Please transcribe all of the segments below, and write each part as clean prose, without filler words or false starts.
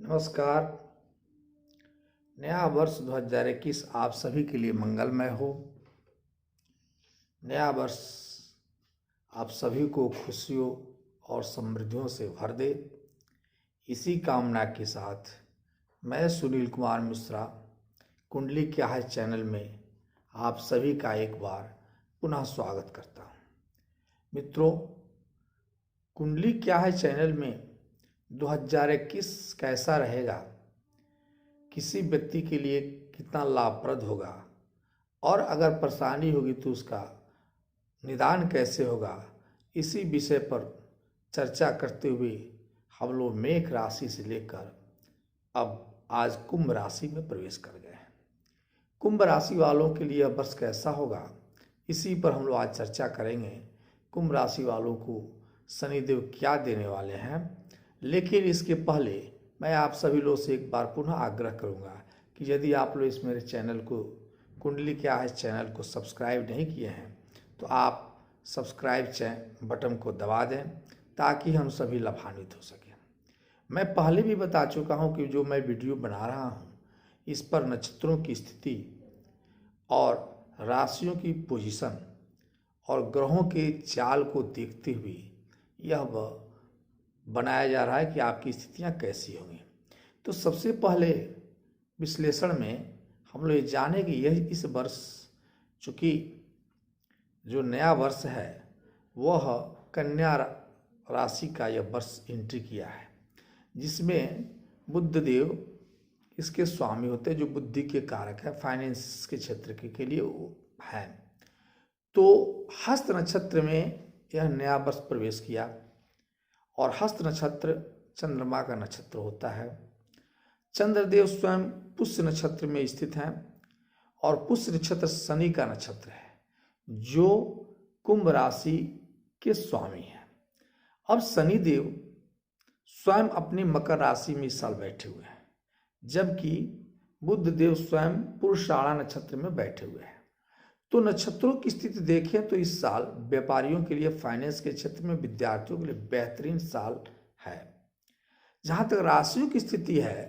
नमस्कार। नया वर्ष 2021 आप सभी के लिए मंगलमय हो। नया वर्ष आप सभी को खुशियों और समृद्धियों से भर दे। इसी कामना के साथ मैं सुनील कुमार मिश्रा कुंडली क्या है चैनल में आप सभी का एक बार पुनः स्वागत करता हूँ। मित्रों, कुंडली क्या है चैनल में 2021 कैसा रहेगा, किसी व्यक्ति के लिए कितना लाभप्रद होगा और अगर परेशानी होगी तो उसका निदान कैसे होगा, इसी विषय पर चर्चा करते हुए हम लोग मेष राशि से लेकर अब आज कुंभ राशि में प्रवेश कर गए हैं। कुंभ राशि वालों के लिए वर्ष कैसा होगा, इसी पर हम लोग आज चर्चा करेंगे। कुंभ राशि वालों को शनिदेव क्या देने वाले हैं, लेकिन इसके पहले मैं आप सभी लोग से एक बार पुनः आग्रह करूंगा कि यदि आप लोग इस मेरे चैनल को कुंडली क्या है चैनल को सब्सक्राइब नहीं किए हैं तो आप सब्सक्राइब बटन को दबा दें ताकि हम सभी लाभान्वित हो सकें। मैं पहले भी बता चुका हूं कि जो मैं वीडियो बना रहा हूं इस पर नक्षत्रों की स्थिति और राशियों की पोजीशन और ग्रहों के चाल को देखते हुए यह बनाया जा रहा है कि आपकी स्थितियां कैसी होंगी। तो सबसे पहले विश्लेषण में हम लोग ये जाने कि यह इस वर्ष चूँकि जो नया वर्ष है वह कन्या राशि का यह वर्ष एंट्री किया है, जिसमें बुध देव इसके स्वामी होते हैं, जो बुद्धि के कारक है, फाइनेंस के क्षेत्र के लिए वो है। तो हस्त नक्षत्र में यह नया वर्ष प्रवेश किया और हस्त नक्षत्र चंद्रमा का नक्षत्र होता है। चंद्रदेव स्वयं पुष्य नक्षत्र में स्थित हैं और पुष्य नक्षत्र शनि का नक्षत्र है जो कुंभ राशि के स्वामी हैं। अब शनिदेव स्वयं अपनी मकर राशि में इस साल बैठे हुए हैं, जबकि बुध देव स्वयं पुरुषाड़ा नक्षत्र में बैठे हुए हैं। तो नक्षत्रों की स्थिति देखें तो इस साल व्यापारियों के लिए, फाइनेंस के क्षेत्र में, विद्यार्थियों के लिए बेहतरीन साल है। जहां तक राशियों की स्थिति है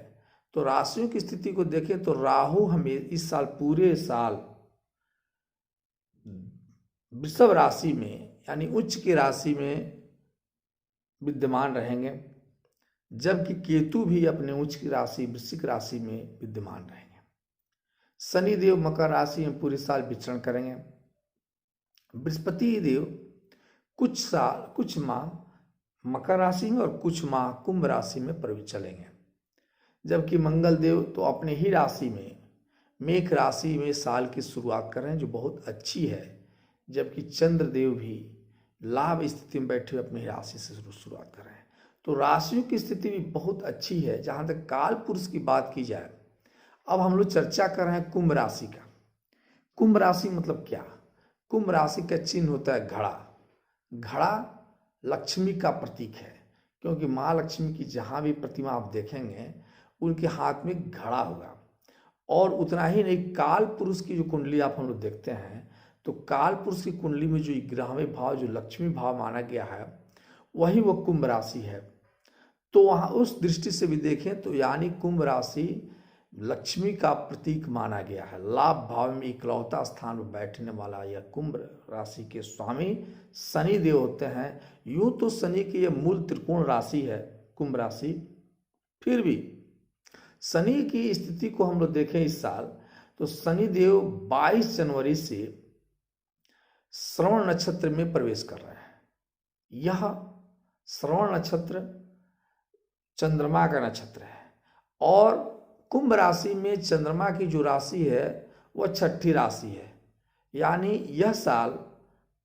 तो राशियों की स्थिति को देखें तो राहु हमें इस साल पूरे साल वृषभ राशि में यानी उच्च की राशि में विद्यमान रहेंगे, जबकि केतु भी अपने उच्च की राशि वृश्चिक राशि में विद्यमान रहेंगे। शनिदेव मकर राशि में पूरे साल विचरण करेंगे। बृहस्पति देव कुछ माह मकर राशि में और कुछ माह कुंभ राशि में प्रवेश चलेंगे, जबकि मंगल देव तो अपने ही राशि में मेष राशि में साल की शुरुआत कर रहे हैं, जो बहुत अच्छी है, जबकि चंद्रदेव भी लाभ स्थिति में बैठे हुए अपनी राशि से शुरुआत कर रहे हैं। तो राशियों की स्थिति भी बहुत अच्छी है। जहाँ तक काल पुरुष की बात की जाए, अब हम लोग चर्चा कर रहे हैं कुंभ राशि का। कुंभ राशि मतलब क्या? कुंभ राशि का चिन्ह होता है घड़ा। घड़ा लक्ष्मी का प्रतीक है, क्योंकि माँ लक्ष्मी की जहाँ भी प्रतिमा आप देखेंगे उनके हाथ में घड़ा होगा। और उतना ही नहीं, काल पुरुष की जो कुंडली आप हम लोग देखते हैं तो काल पुरुष की कुंडली में जो 11वें भाव जो लक्ष्मी भाव माना गया है वही वो कुंभ राशि है। तो वहाँ उस दृष्टि से भी देखें तो यानी कुंभ राशि लक्ष्मी का प्रतीक माना गया है। लाभ भाव में इकलौता स्थान पर बैठने वाला यह कुंभ राशि के स्वामी शनि देव होते हैं। यूं तो शनि की यह मूल त्रिकोण राशि है कुंभ राशि, फिर भी शनि की स्थिति को हम लोग देखें इस साल तो शनि देव 22 जनवरी से श्रवण नक्षत्र में प्रवेश कर रहे हैं। यह श्रवण नक्षत्र चंद्रमा का नक्षत्र है और कुंभ राशि में चंद्रमा की जो राशि है वह छठी राशि है। यानी यह साल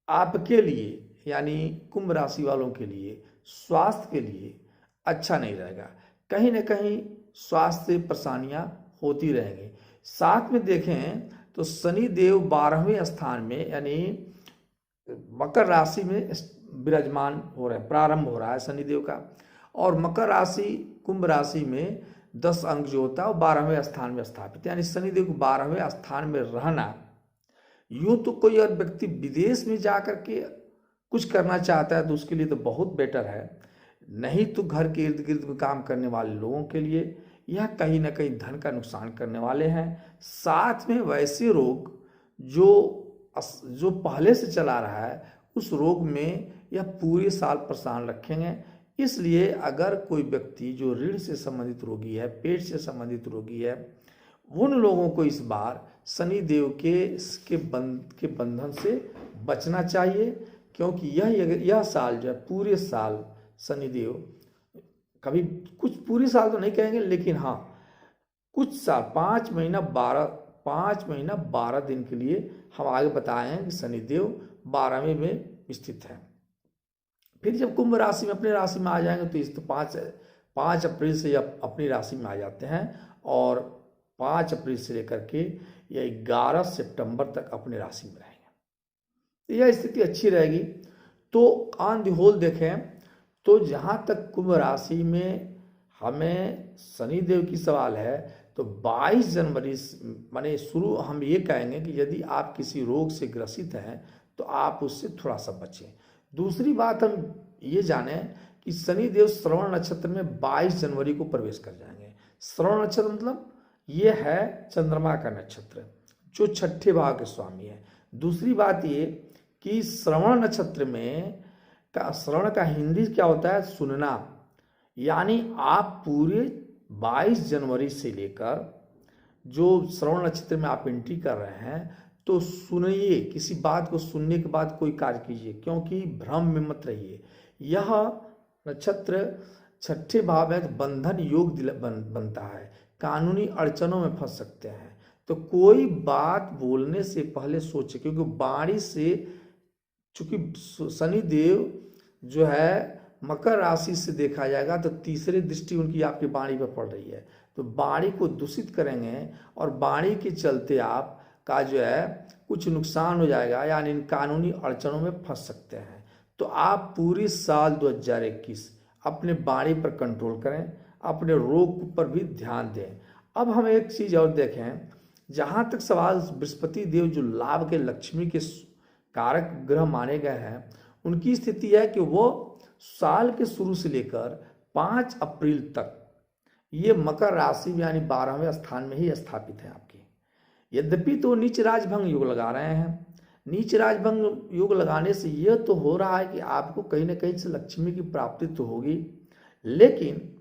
आपके लिए यानी कुंभ राशि वालों के लिए स्वास्थ्य के लिए अच्छा नहीं रहेगा। कहीं ना कहीं स्वास्थ्य से परेशानियां होती रहेंगी। साथ में देखें तो शनि देव 12वें स्थान में यानी मकर राशि में विराजमान हो रहे हैं, प्रारंभ हो रहा है शनिदेव का। और मकर राशि कुंभ राशि में 10 अंक जो होता है वो 12वें स्थान में स्थापित, यानी शनिदेव को 12वें स्थान में रहना यूं तो कोई और व्यक्ति विदेश में जा कर के कुछ करना चाहता है तो उसके लिए तो बहुत बेटर है, नहीं तो घर के इर्द गिर्द में काम करने वाले लोगों के लिए यह कहीं ना कहीं धन का नुकसान करने वाले हैं। साथ में वैसे रोग जो पहले से चला रहा है उस रोग में यह पूरे साल परेशान रखेंगे। इसलिए अगर कोई व्यक्ति जो रीढ़ से संबंधित रोगी है, पेट से संबंधित रोगी है, उन लोगों को इस बार शनि देव के बंधन से बचना चाहिए, क्योंकि यह साल जो है पूरे साल शनिदेव कभी कुछ पूरी साल तो नहीं कहेंगे, लेकिन हाँ कुछ साल 5 महीना 12 दिन के लिए हम आगे बताए हैं कि शनिदेव 12वें में स्थित है। फिर जब कुंभ राशि में अपनी राशि में आ जाएंगे तो इस तो 5 अप्रैल से अपनी राशि में आ जाते हैं और 5 अप्रैल से लेकर के या 11 सितंबर तक अपनी राशि में रहेंगे। तो यह स्थिति अच्छी रहेगी। तो ऑन द होल देखें तो जहाँ तक कुंभ राशि में हमें शनिदेव की सवाल है तो 22 जनवरी माने शुरू हम ये कहेंगे कि यदि आप किसी रोग से ग्रसित हैं तो आप उससे थोड़ा सा बचें। दूसरी बात हम ये जानें कि शनिदेव श्रवण नक्षत्र में 22 जनवरी को प्रवेश कर जाएंगे। श्रवण नक्षत्र मतलब ये है चंद्रमा का नक्षत्र जो 6ठे भाव के स्वामी है। दूसरी बात ये कि श्रवण नक्षत्र में श्रवण का हिंदी क्या होता है? सुनना। यानी आप पूरे 22 जनवरी से लेकर जो श्रवण नक्षत्र में आप एंट्री कर रहे हैं तो सुनिए, किसी बात को सुनने के बाद कोई कार्य कीजिए, क्योंकि भ्रम में मत रहिए। यह नक्षत्र 6ठे भाव में बंधन योग बनता है, कानूनी अड़चनों में फंस सकते हैं। तो कोई बात बोलने से पहले सोचे, क्योंकि वाणी से, चूंकि शनि देव जो है मकर राशि से देखा जाएगा तो तीसरी दृष्टि उनकी आपकी वाणी पर पड़ रही है, तो वाणी को दूषित करेंगे और वाणी के चलते आप का जो है कुछ नुकसान हो जाएगा, यानी इन कानूनी अड़चनों में फंस सकते हैं। तो आप पूरी साल 2021 अपने वाणी पर कंट्रोल करें, अपने रोग पर भी ध्यान दें। अब हम एक चीज और देखें, जहाँ तक सवाल बृहस्पति देव जो लाभ के लक्ष्मी के कारक ग्रह माने गए हैं, उनकी स्थिति है कि वो साल के शुरू से लेकर 5 अप्रैल तक ये मकर राशि यानी 12वें स्थान में ही स्थापित है आपके। यद्यपि तो नीच राजभंग योग लगा रहे हैं। नीच राजभंग योग लगाने से यह तो हो रहा है कि आपको कहीं ना कहीं से लक्ष्मी की प्राप्ति तो होगी, लेकिन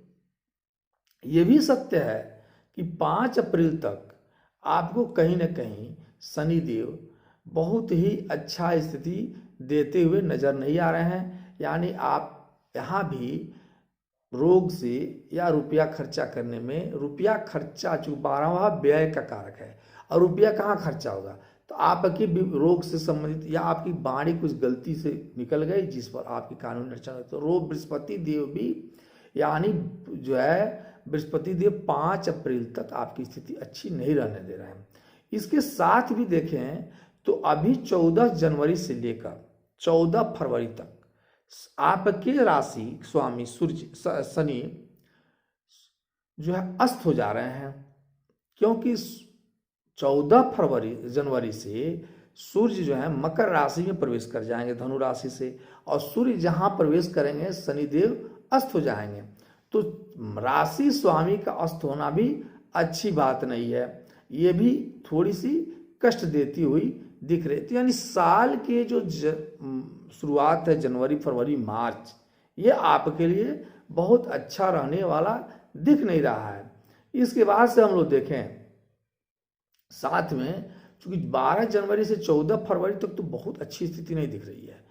यह भी सत्य है कि 5 अप्रैल तक आपको कहीं ना कहीं शनिदेव बहुत ही अच्छा स्थिति देते हुए नजर नहीं आ रहे हैं। यानी आप यहाँ भी रोग से या रुपया खर्चा करने में, रुपया खर्चा चूंकि 12वां व्यय का कारक है और रुपया कहाँ खर्चा होगा, तो आपकी रोग से संबंधित या आपकी वाणी कुछ गलती से निकल गई जिस पर आपकी कानूनी अड़चन है, तो रोग बृहस्पति देव भी यानी जो है बृहस्पति देव 5 अप्रैल तक आपकी स्थिति अच्छी नहीं रहने दे रहे हैं। इसके साथ भी देखें तो अभी 14 जनवरी से लेकर 14 फरवरी तक आपके राशि स्वामी सूर्य शनि जो है अस्त हो जा रहे हैं, क्योंकि 14 जनवरी से सूर्य जो है मकर राशि में प्रवेश कर जाएंगे धनु राशि से, और सूर्य जहां प्रवेश करेंगे शनिदेव अस्त हो जाएंगे। तो राशि स्वामी का अस्त होना भी अच्छी बात नहीं है, ये भी थोड़ी सी कष्ट देती हुई दिख रही थी। यानी साल के जो शुरुआत है जनवरी फरवरी मार्च, ये आपके लिए बहुत अच्छा रहने वाला दिख नहीं रहा है। इसके बाद से हम लोग देखें साथ में, चूंकि 12 जनवरी से 14 फरवरी तक तो बहुत अच्छी स्थिति नहीं दिख रही है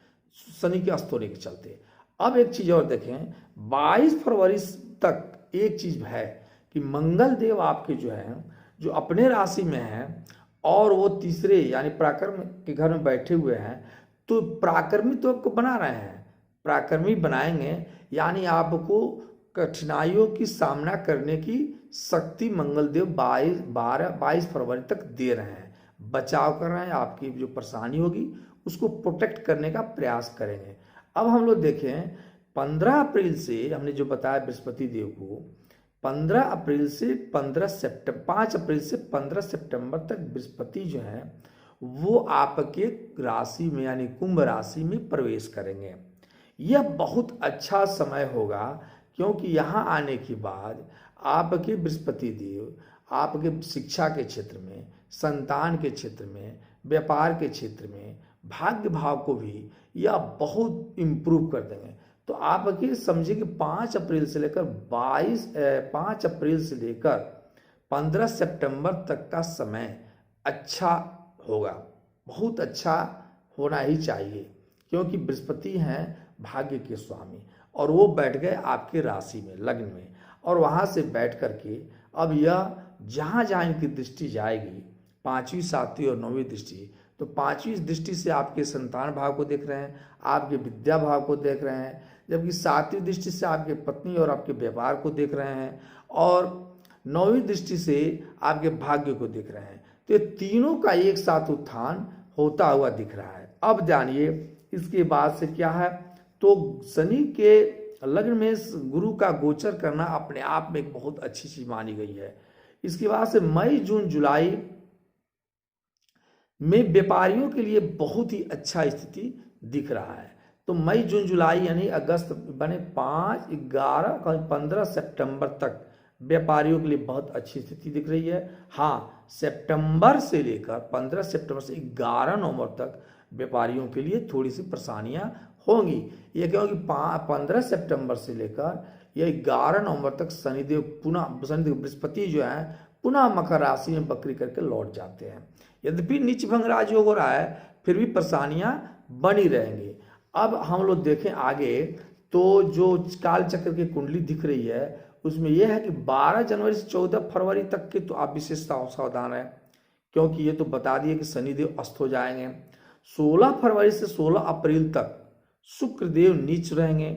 शनि के अस्त होने के चलते। अब एक चीज और देखें, 22 फरवरी तक एक चीज है कि मंगल देव आपके जो है जो अपने राशि में है और वो तीसरे यानी पराक्रम के घर में बैठे हुए हैं, तो पराक्रमी तो आपको बना रहे हैं, पराक्रमी बनाएंगे, यानी आपको कठिनाइयों की सामना करने की शक्ति मंगलदेव 22 फरवरी तक दे रहे हैं, बचाव कर रहे हैं। आपकी जो परेशानी होगी उसको प्रोटेक्ट करने का प्रयास करेंगे। अब हम लोग देखें 15 अप्रैल से हमने जो बताया बृहस्पति देव को 5 अप्रैल से 15 सितंबर तक बृहस्पति जो है वो आपके राशि में यानी कुंभ राशि में प्रवेश करेंगे। यह बहुत अच्छा समय होगा, क्योंकि यहाँ आने के बाद आपके बृहस्पति देव आपके शिक्षा के क्षेत्र में, संतान के क्षेत्र में, व्यापार के क्षेत्र में, भाग्य भाव को भी यह बहुत इम्प्रूव कर देंगे। तो आपके समझिए कि 5 अप्रैल से लेकर 5 अप्रैल से लेकर 15 सितंबर तक का समय अच्छा होगा, बहुत अच्छा होना ही चाहिए, क्योंकि बृहस्पति हैं भाग्य के स्वामी और वो बैठ गए आपके राशि में, लग्न में, और वहाँ से बैठ करके अब यह जहाँ जहाँ इनकी दृष्टि जाएगी, 5वीं 7वीं और 9वीं दृष्टि, तो 5वीं दृष्टि से आपके संतान भाव को देख रहे हैं, आपके विद्या भाव को देख रहे हैं, जबकि 7वीं दृष्टि से आपके पत्नी और आपके व्यापार को देख रहे हैं, और 9वीं दृष्टि से आपके भाग्य को देख रहे हैं। तो ये तीनों का एक साथ उत्थान होता हुआ दिख रहा है। अब जानिए इसके बाद से क्या है, तो शनि के लग्न में गुरु का गोचर करना अपने आप में एक बहुत अच्छी चीज मानी गई है। इसके बाद से मई जून जुलाई में व्यापारियों के लिए बहुत ही अच्छा स्थिति दिख रहा है। तो मई जून जुलाई यानी अगस्त बने 5, 11, 15 सितंबर तक व्यापारियों के लिए बहुत अच्छी स्थिति दिख रही है। हाँ, सितंबर से लेकर 15 सितंबर से 11 नवंबर तक व्यापारियों के लिए थोड़ी सी परेशानियां होंगी। ये क्योंकि 15 सितंबर से लेकर ये 11 नवंबर तक शनिदेव बृहस्पति जो है पुनः मकर राशि में वक्री करके लौट जाते हैं। यद्यपि नीच भंग राजयोग हो रहा है, फिर भी परेशानियां बनी रहेंगी। अब हम लोग देखें आगे, तो जो काल चक्र की कुंडली दिख रही है उसमें यह है कि 12 जनवरी से 14 फरवरी तक के तो आप विशेष सावधान हैं, क्योंकि ये तो बता दिए कि शनिदेव अस्त हो जाएंगे। 16 फरवरी से 16 अप्रैल तक शुक्रदेव नीच रहेंगे।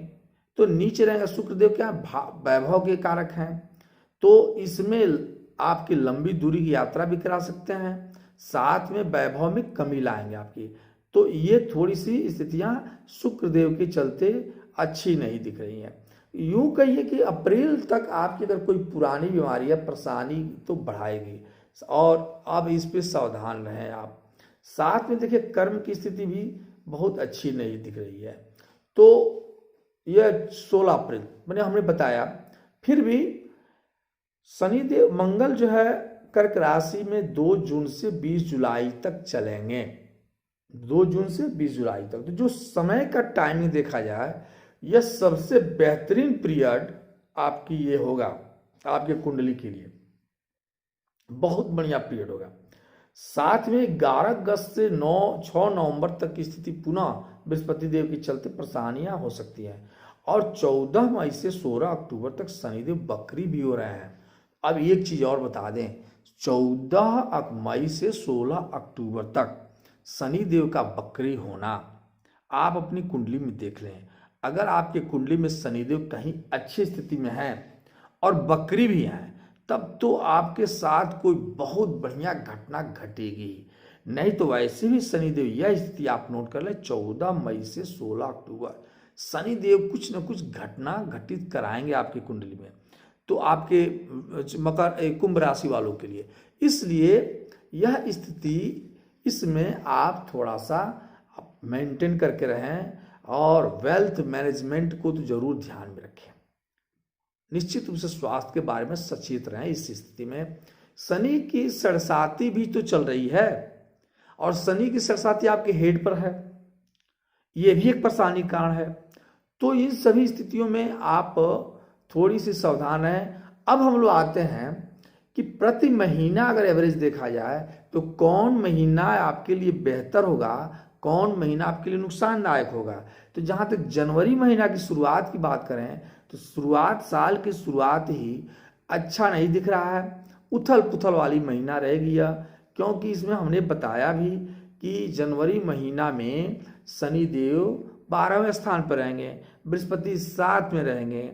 तो नीच रहेंगे शुक्रदेव क्या वैभव के कारक हैं, तो इसमें आपकी लंबी दूरी की यात्रा भी करा सकते हैं, साथ में वैभव में कमी लाएंगे आपकी। तो ये थोड़ी सी स्थितियां शुक्रदेव के चलते अच्छी नहीं दिख रही हैं। यूं कहिए कि अप्रैल तक आपकी अगर कोई पुरानी बीमारी है परेशानी तो बढ़ाएगी, और अब इस पे सावधान रहें आप। साथ में देखिए कर्म की स्थिति भी बहुत अच्छी नहीं दिख रही है। तो यह 16 अप्रैल मैंने हमने बताया। फिर भी शनिदेव मंगल जो है कर्क राशि में 2 जून से 20 जुलाई तक चलेंगे। 2 जून से 20 जुलाई तक, तो जो समय का टाइमिंग देखा जाए यह सबसे बेहतरीन पीरियड आपकी ये होगा, आपके कुंडली के लिए बहुत बढ़िया पीरियड होगा। साथ में 11 अगस्त से 6 नवंबर तक की स्थिति पुनः बृहस्पति देव के चलते परेशानियां हो सकती हैं, और 14 मई से 16 अक्टूबर तक शनिदेव वक्री भी हो रहे हैं। अब एक चीज और बता दें, 14 मई से 16 अक्टूबर तक शनिदेव का वक्री होना आप अपनी कुंडली में देख लें। अगर आपके कुंडली में शनिदेव कहीं अच्छी स्थिति में है और वक्री भी है, तब तो आपके साथ कोई बहुत बढ़िया घटना घटेगी। नहीं तो वैसे भी शनिदेव, यह स्थिति आप नोट कर ले, 14 मई से 16 अक्टूबर शनिदेव कुछ न कुछ घटना घटित कराएंगे आपकी कुंडली में, तो आपके कुंभ राशि वालों के लिए। इसलिए यह स्थिति, इसमें आप थोड़ा सा मेंटेन करके रहें, और वेल्थ मैनेजमेंट को तो जरूर ध्यान में रखें। निश्चित रूप से स्वास्थ्य के बारे में सचेत रहें। इस स्थिति में शनि की सरसाती भी तो चल रही है, और शनि की सरसाती आपके हेड पर है, यह भी एक परेशानी कारण है। तो इन सभी स्थितियों में आप थोड़ी सी सावधान रहें। अब हम लोग आते हैं कि प्रति महीना अगर एवरेज देखा जाए तो कौन महीना आपके लिए बेहतर होगा, कौन महीना आपके लिए नुकसानदायक होगा। तो जहां तक जनवरी महीना की शुरुआत की बात करें तो साल की शुरुआत ही अच्छा नहीं दिख रहा है, उथल पुथल वाली महीना रहेगी यह, क्योंकि इसमें हमने बताया भी कि जनवरी महीना में शनिदेव 12वें स्थान पर रहेंगे, बृहस्पति 7 में रहेंगे,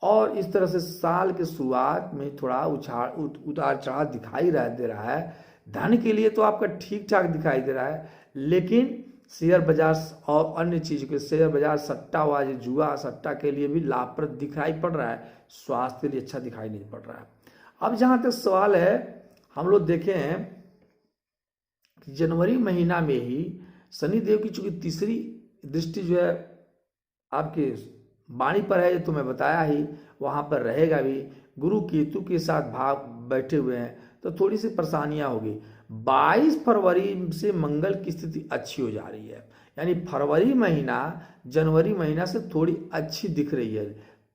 और इस तरह से साल के शुरुआत में थोड़ा उतार चढ़ाव दिखाई दे रहा है। धन के लिए तो आपका ठीक ठाक दिखाई दे रहा है, लेकिन शेयर बाजार और अन्य चीज के, शेयर बाजार सट्टा हुआ, जुआ सट्टा के लिए भी लाभप्रद दिखाई पड़ रहा है, स्वास्थ्य के लिए अच्छा दिखाई नहीं पड़ रहा है। अब जहां तक सवाल है, हम लोग देखें कि जनवरी महीना में ही शनि देव की चूंकि तीसरी दृष्टि जो है आपके वाणी पर है, ये तो मैं बताया ही, वहाँ पर रहेगा भी। गुरु केतु के साथ भाव बैठे हुए हैं तो थोड़ी सी परेशानियां होगी। 22 फरवरी से मंगल की स्थिति अच्छी हो जा रही है, यानी फरवरी महीना जनवरी महीना से थोड़ी अच्छी दिख रही है।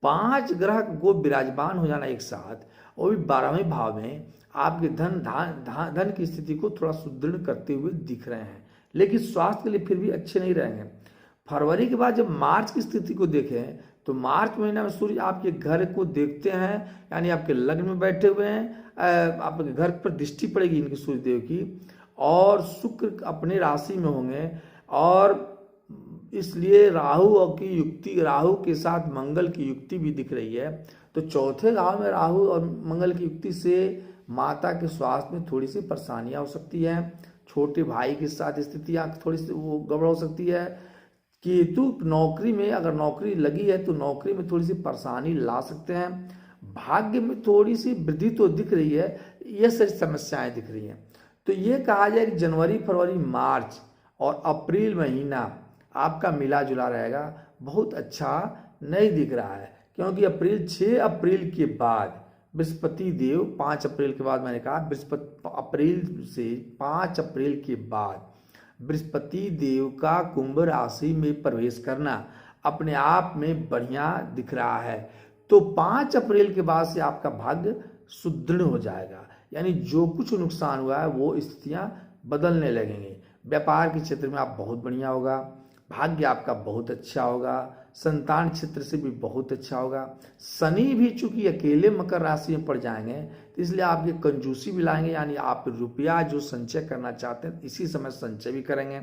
5 ग्रह को विराजमान हो जाना एक साथ, और भी 12वें भाव में आपके धन की स्थिति को थोड़ा सुदृढ़ करते हुए दिख रहे हैं, लेकिन स्वास्थ्य के लिए फिर भी अच्छे नहीं रहेंगे। फरवरी के बाद जब मार्च की स्थिति को देखें तो मार्च महीना में सूर्य आपके घर को देखते हैं, यानी आपके लग्न में बैठे हुए हैं, आपके घर पर दृष्टि पड़ेगी इनके सूर्यदेव की, और शुक्र अपने राशि में होंगे, और इसलिए राहु की युक्ति, राहु के साथ मंगल की युक्ति भी दिख रही है। तो चौथे भाव में राहु और मंगल की युक्ति से माता के स्वास्थ्य में थोड़ी सी परेशानियां हो सकती है। छोटे भाई के साथ स्थितियां थोड़ी सी वो गड़बड़ हो सकती है। केतु नौकरी में, अगर नौकरी लगी है तो नौकरी में थोड़ी सी परेशानी ला सकते हैं। भाग्य में थोड़ी सी वृद्धि तो दिख रही है, ये सारी समस्याएं दिख रही हैं। तो ये कहा जाए कि जनवरी फरवरी मार्च और अप्रैल महीना आपका मिला जुला रहेगा, बहुत अच्छा नहीं दिख रहा है, क्योंकि 6 अप्रैल के बाद बृहस्पति देव, 5 अप्रैल के बाद मैंने कहा अप्रैल से 5 अप्रैल के बाद बृहस्पति देव का कुंभ राशि में प्रवेश करना अपने आप में बढ़िया दिख रहा है। तो 5 अप्रैल के बाद से आपका भाग्य सुदृढ़ हो जाएगा, यानी जो कुछ नुकसान हुआ है वो स्थितियां बदलने लगेंगे। व्यापार के क्षेत्र में आप बहुत बढ़िया होगा, भाग्य आपका बहुत अच्छा होगा, संतान क्षेत्र से भी बहुत अच्छा होगा। शनि भी चूंकि अकेले मकर राशि में पड़ जाएंगे तो इसलिए आपकी कंजूसी भी लाएंगे, यानी आप रुपया जो संचय करना चाहते हैं इसी समय संचय भी करेंगे,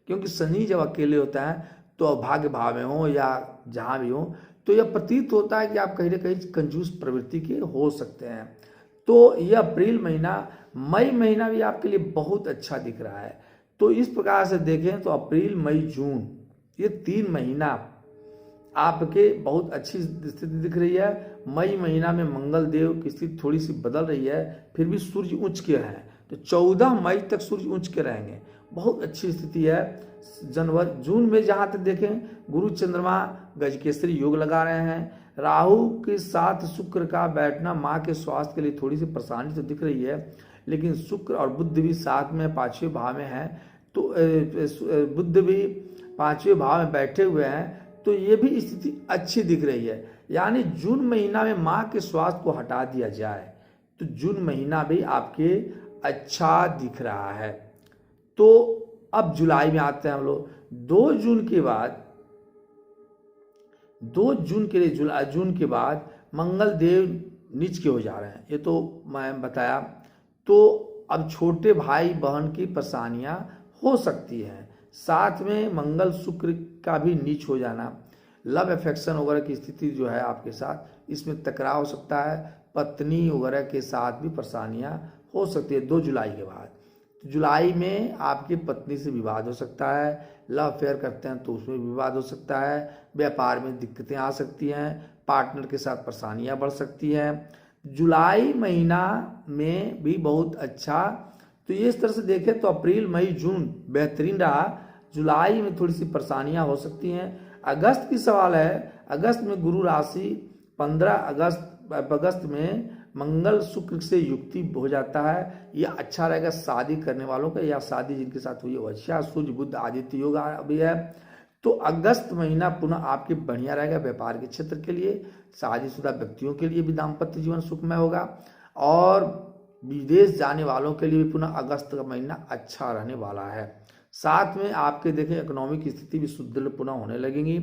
क्योंकि शनि जब अकेले होता है तो भाग्य भाव में हो या जहाँ भी हो तो यह प्रतीत होता है कि आप कहीं ना कहीं कंजूस प्रवृत्ति के हो सकते हैं। तो यह अप्रैल महीना, मई महीना भी आपके लिए बहुत अच्छा दिख रहा है। तो इस प्रकार से देखें तो अप्रैल मई जून ये 3 महीना आपके बहुत अच्छी स्थिति दिख रही है। मई महीना में मंगल देव की स्थिति थोड़ी सी बदल रही है, फिर भी सूर्य उच्च के हैं, तो 14 मई तक सूर्य उच्च के रहेंगे, बहुत अच्छी स्थिति है। जून में जहाँ तक देखें गुरु चंद्रमा गजकेसरी योग लगा रहे हैं। राहु के साथ शुक्र का बैठना माँ के स्वास्थ्य के लिए थोड़ी सी परेशानी तो दिख रही है, लेकिन शुक्र और बुध भी साथ में 5वें भाव में है, तो बुध भी 5वें भाव में बैठे हुए हैं, तो ये भी स्थिति अच्छी दिख रही है। यानी जून महीना में माँ के स्वास्थ्य को हटा दिया जाए तो जून महीना भी आपके अच्छा दिख रहा है। तो अब जुलाई में आते हैं हम लोग। 2 जून के बाद, 2 जून के लिए जून के बाद मंगल देव नीच के हो जा रहे हैं, ये तो मैं बताया। तो अब छोटे भाई बहन की परेशानियां हो सकती हैं, साथ में मंगल शुक्र का भी नीच हो जाना, लव अफेक्शन वगैरह की स्थिति जो है आपके साथ, इसमें टकराव हो सकता है। पत्नी वगैरह के साथ भी परेशानियां हो सकती है 2 जुलाई के बाद। तो जुलाई में आपकी पत्नी से विवाद हो सकता है, लव अफेयर करते हैं तो उसमें विवाद हो सकता है, व्यापार में दिक्कतें आ सकती हैं, पार्टनर के साथ परेशानियां बढ़ सकती हैं। जुलाई महीना में भी बहुत अच्छा, तो ये इस तरह से देखें तो अप्रैल मई जून बेहतरीन रहा, जुलाई में थोड़ी सी परेशानियां हो सकती हैं। अगस्त की सवाल है, अगस्त में गुरु राशि 15 अगस्त में मंगल शुक्र से युक्ति हो जाता है, यह अच्छा रहेगा शादी करने वालों का, या शादी जिनके साथ हुई है अच्छा, सूर्य बुध आदित्य योग भी है। तो अगस्त महीना पुनः आपके बढ़िया रहेगा व्यापार के क्षेत्र के लिए, शादीशुदा व्यक्तियों के लिए भी दाम्पत्य जीवन सुखमय होगा, और विदेश जाने वालों के लिए भी पुनः अगस्त का महीना अच्छा रहने वाला है। साथ में आपके देखें इकोनॉमिक स्थिति भी सुदृढ़ पुनः होने लगेंगी,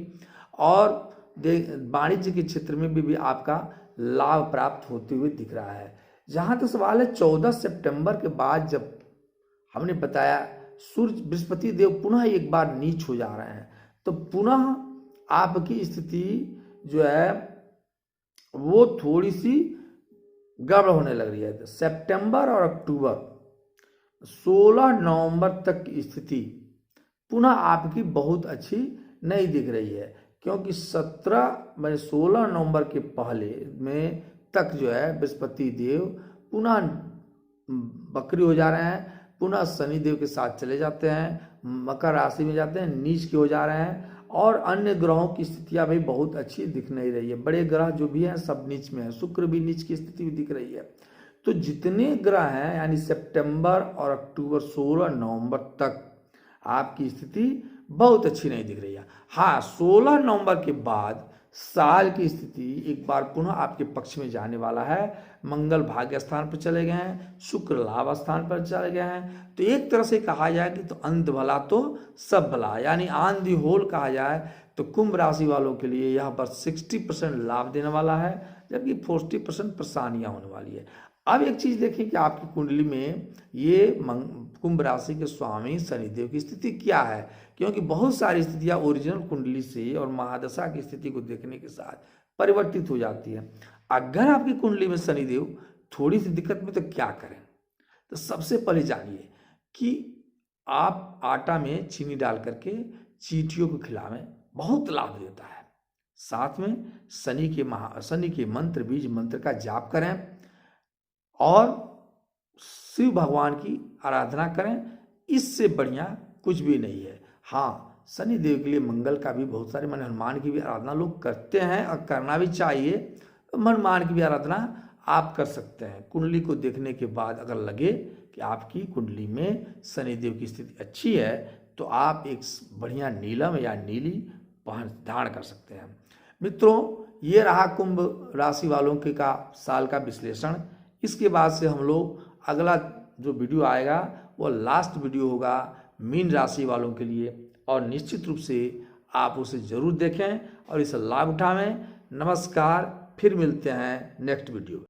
और वाणिज्य के क्षेत्र में भी आपका लाभ प्राप्त होते हुए दिख रहा है। जहां तक सवाल है 14 सितंबर के बाद, जब हमने बताया सूर्य बृहस्पति देव पुनः एक बार नीच हो जा रहे हैं, तो पुनः आपकी स्थिति जो है वो थोड़ी सी गड़बड़ होने लग रही है। सितंबर और अक्टूबर, 16 नवंबर तक की स्थिति पुनः आपकी बहुत अच्छी नहीं दिख रही है, क्योंकि 16 नवंबर के पहले में तक जो है बृहस्पति देव पुनः बकरी हो जा रहे हैं। पुनः शनिदेव के साथ चले जाते हैं, मकर राशि में जाते हैं, नीच के हो जा रहे हैं। और अन्य ग्रहों की स्थितियां भी बहुत अच्छी दिख नहीं रही है, बड़े ग्रह जो भी हैं सब नीच में है, शुक्र भी नीच की स्थिति भी दिख रही है। तो जितने ग्रह हैं यानी सितंबर और अक्टूबर 16 नवंबर तक आपकी स्थिति बहुत अच्छी नहीं दिख रही है। हाँ, 16 नवंबर के बाद साल की स्थिति एक बार पुनः आपके पक्ष में जाने वाला है। मंगल भाग्य स्थान पर चले गए हैं, शुक्र लाभ स्थान पर चले गए हैं। तो एक तरह से कहा जाए कि तो अंत भला तो सब भला, यानी ऑन दी होल कहा जाए तो कुंभ राशि वालों के लिए यहाँ पर 60% लाभ देने वाला है, जबकि 40% परेशानियां होने वाली है। अब एक चीज देखें कि आपकी कुंडली में ये कुंभ राशि के स्वामी शनिदेव की स्थिति क्या है, क्योंकि बहुत सारी स्थितियां ओरिजिनल कुंडली से और महादशा की स्थिति को देखने के साथ परिवर्तित हो जाती है। अगर आपकी कुंडली में शनिदेव थोड़ी सी दिक्कत में, तो क्या करें? तो सबसे पहले जानिए कि आप आटा में चीनी डाल करके चींटियों को खिलावें, बहुत लाभ देता है। साथ में शनि के मंत्र बीज मंत्र का जाप करें और शिव भगवान की आराधना करें, इससे बढ़िया कुछ भी नहीं है। हाँ, शनि देव के लिए मंगल का भी बहुत सारे मन, हनुमान की भी आराधना लोग करते हैं और करना भी चाहिए। हनुमान की भी आराधना आप कर सकते हैं। कुंडली को देखने के बाद अगर लगे कि आपकी कुंडली में शनि देव की स्थिति अच्छी है, तो आप एक बढ़िया नीलम या नीली धारण कर सकते हैं। मित्रों, ये रहा कुंभ राशि वालों के का साल का विश्लेषण। इसके बाद से हम लोग अगला जो वीडियो आएगा वो लास्ट वीडियो होगा मीन राशि वालों के लिए, और निश्चित रूप से आप उसे जरूर देखें और इसे लाभ उठाएं। नमस्कार, फिर मिलते हैं नेक्स्ट वीडियो।